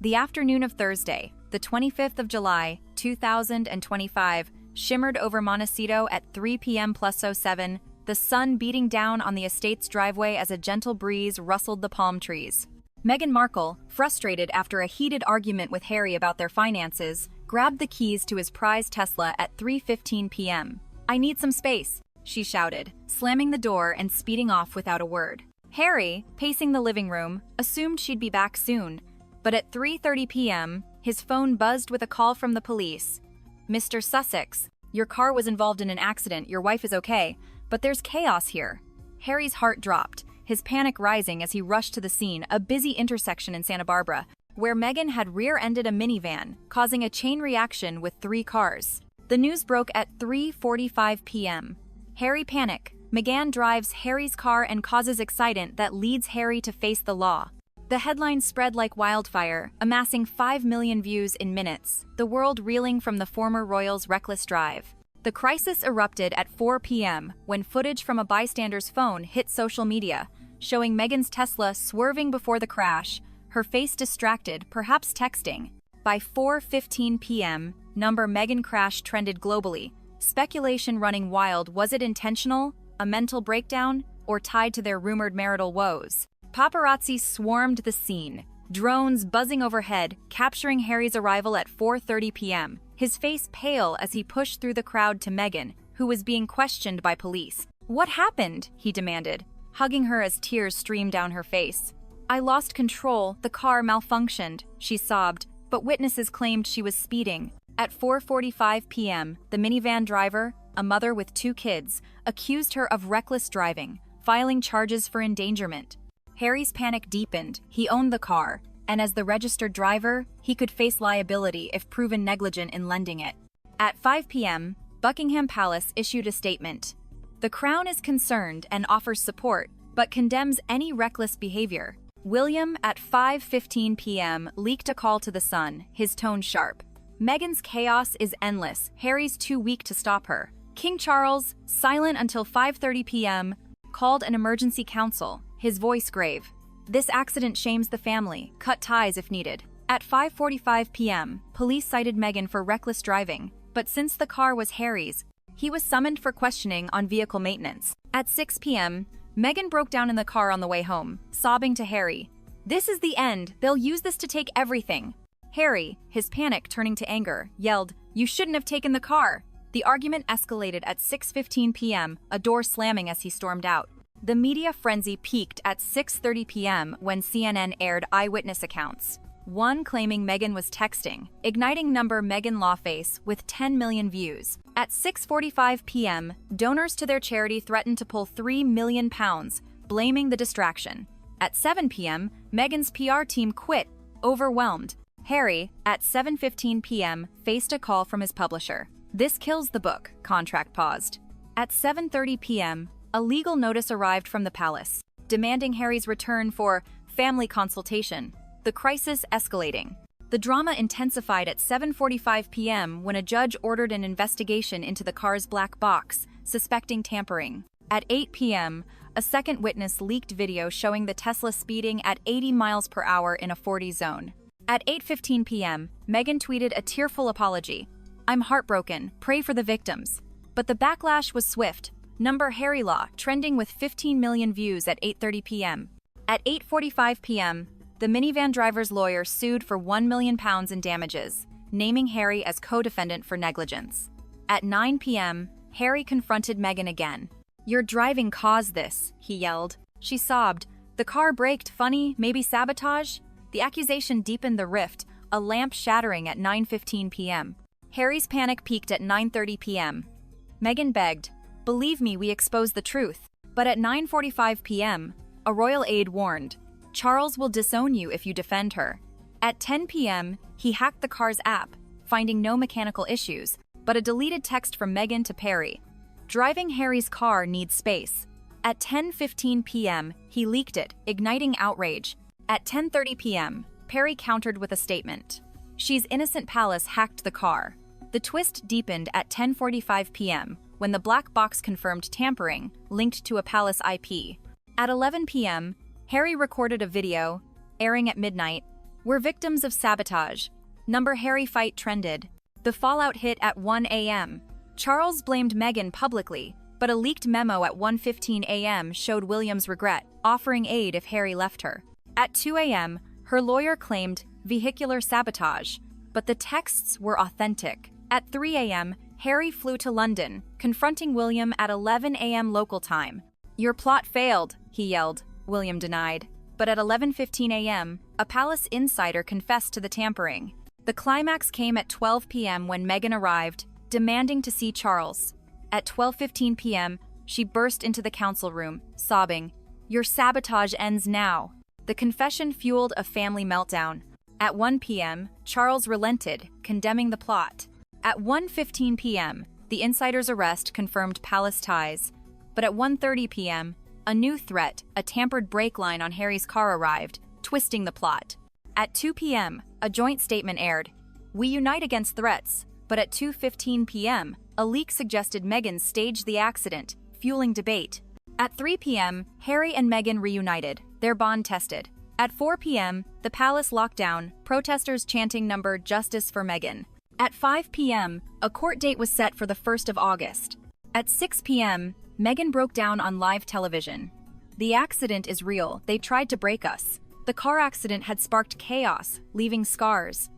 The afternoon of Thursday, the 25th of July, 2025, shimmered over Montecito at 3 p.m. +07, the sun beating down on the estate's driveway as a gentle breeze rustled the palm trees. Meghan Markle, frustrated after a heated argument with Harry about their finances, grabbed the keys to his prized Tesla at 3:15 p.m. "I need some space," she shouted, slamming the door and speeding off without a word. Harry, pacing the living room, assumed she'd be back soon, but at 3:30 p.m., his phone buzzed with a call from the police. "Mr. Sussex, your car was involved in an accident, your wife is okay, but there's chaos here." Harry's heart dropped, his panic rising as he rushed to the scene, a busy intersection in Santa Barbara, where Meghan had rear-ended a minivan, causing a chain reaction with 3 cars. The news broke at 3:45 p.m. Harry panic. Meghan drives Harry's car and causes excitement that leads Harry to face the law. The headline spread like wildfire, amassing 5 million views in minutes, the world reeling from the former royal's reckless drive. The crisis erupted at 4 p.m. when footage from a bystander's phone hit social media, showing Meghan's Tesla swerving before the crash, her face distracted, perhaps texting. By 4:15 p.m., number Meghan crash trended globally, speculation running wild. Was it intentional, a mental breakdown, or tied to their rumored marital woes? Paparazzi swarmed the scene, drones buzzing overhead, capturing Harry's arrival at 4:30 p.m., his face pale as he pushed through the crowd to Meghan, who was being questioned by police. "What happened?" he demanded, hugging her as tears streamed down her face. "I lost control, the car malfunctioned," she sobbed, but witnesses claimed she was speeding. At 4:45 p.m., the minivan driver, a mother with 2 kids, accused her of reckless driving, filing charges for endangerment. Harry's panic deepened. He owned the car, and as the registered driver, he could face liability if proven negligent in lending it. At 5 p.m., Buckingham Palace issued a statement. "The Crown is concerned and offers support, but condemns any reckless behavior." William, at 5:15 p.m., leaked a call to the Sun, his tone sharp. "Meghan's chaos is endless. Harry's too weak to stop her." King Charles, silent until 5:30 p.m., called an emergency council, his voice grave. "This accident shames the family. Cut ties if needed." At 5:45 p.m., police cited Meghan for reckless driving, but since the car was Harry's, he was summoned for questioning on vehicle maintenance. At 6 p.m., Meghan broke down in the car on the way home, sobbing to Harry, "This is the end. They'll use this to take everything." Harry, his panic turning to anger, yelled, "You shouldn't have taken the car." The argument escalated at 6:15 p.m., a door slamming as he stormed out. The media frenzy peaked at 6:30 p.m. when CNN aired eyewitness accounts. One claiming Meghan was texting, igniting number Meghan Lawface with 10 million views. At 6:45 p.m., donors to their charity threatened to pull £3 million, blaming the distraction. At 7 p.m., Meghan's PR team quit, overwhelmed. Harry, at 7:15 p.m., faced a call from his publisher. "This kills the book," contract paused. At 7:30 p.m., a legal notice arrived from the palace, demanding Harry's return for family consultation, the crisis escalating. The drama intensified at 7:45 p.m. when a judge ordered an investigation into the car's black box, suspecting tampering. At 8 p.m., a second witness leaked video showing the Tesla speeding at 80 miles per hour in a 40 zone. At 8:15 p.m., Meghan tweeted a tearful apology. "I'm heartbroken, pray for the victims." But the backlash was swift. Number Harry Law trending with 15 million views at 8:30 p.m. At 8:45 p.m., the minivan driver's lawyer sued for £1 million in damages, naming Harry as co-defendant for negligence. At 9 p.m., Harry confronted Meghan again. "Your driving caused this," he yelled. She sobbed. "The car braked, funny, maybe sabotage?" The accusation deepened the rift, a lamp shattering at 9:15 p.m. Harry's panic peaked at 9:30 p.m. Meghan begged, "Believe me, we exposed the truth." But at 9:45 p.m., a royal aide warned, "Charles will disown you if you defend her." At 10 p.m., he hacked the car's app, finding no mechanical issues, but a deleted text from Meghan to Perry. "Driving Harry's car needs space." At 10:15 p.m., he leaked it, igniting outrage. At 10:30 p.m., Perry countered with a statement. "She's innocent, Palace hacked the car." The twist deepened at 10:45 p.m., when the black box confirmed tampering, linked to a Palace IP. At 11 p.m., Harry recorded a video, airing at midnight, were victims of sabotage. Number Harry fight trended. The fallout hit at 1 a.m. Charles blamed Meghan publicly, but a leaked memo at 1:15 a.m. showed William's regret, offering aid if Harry left her. At 2 a.m., her lawyer claimed vehicular sabotage, but the texts were authentic. At 3 a.m., Harry flew to London, confronting William at 11 a.m. local time. "Your plot failed," he yelled. William denied. But at 11:15 a.m., a palace insider confessed to the tampering. The climax came at 12 p.m. when Meghan arrived, demanding to see Charles. At 12:15 p.m., she burst into the council room, sobbing, "Your sabotage ends now." The confession fueled a family meltdown. At 1 p.m., Charles relented, condemning the plot. At 1:15 p.m., the insider's arrest confirmed palace ties. But at 1:30 p.m., a new threat, a tampered brake line on Harry's car, arrived, twisting the plot. At 2 p.m., a joint statement aired. "We unite against threats." But at 2:15 p.m., a leak suggested Meghan staged the accident, fueling debate. At 3 p.m., Harry and Meghan reunited, their bond tested. At 4 p.m., the palace locked down, protesters chanting number "Justice for Meghan." At 5 p.m., a court date was set for the 1st of August. At 6 p.m., Meghan broke down on live television. "The accident is real. They tried to break us. The car accident had sparked chaos, leaving scars.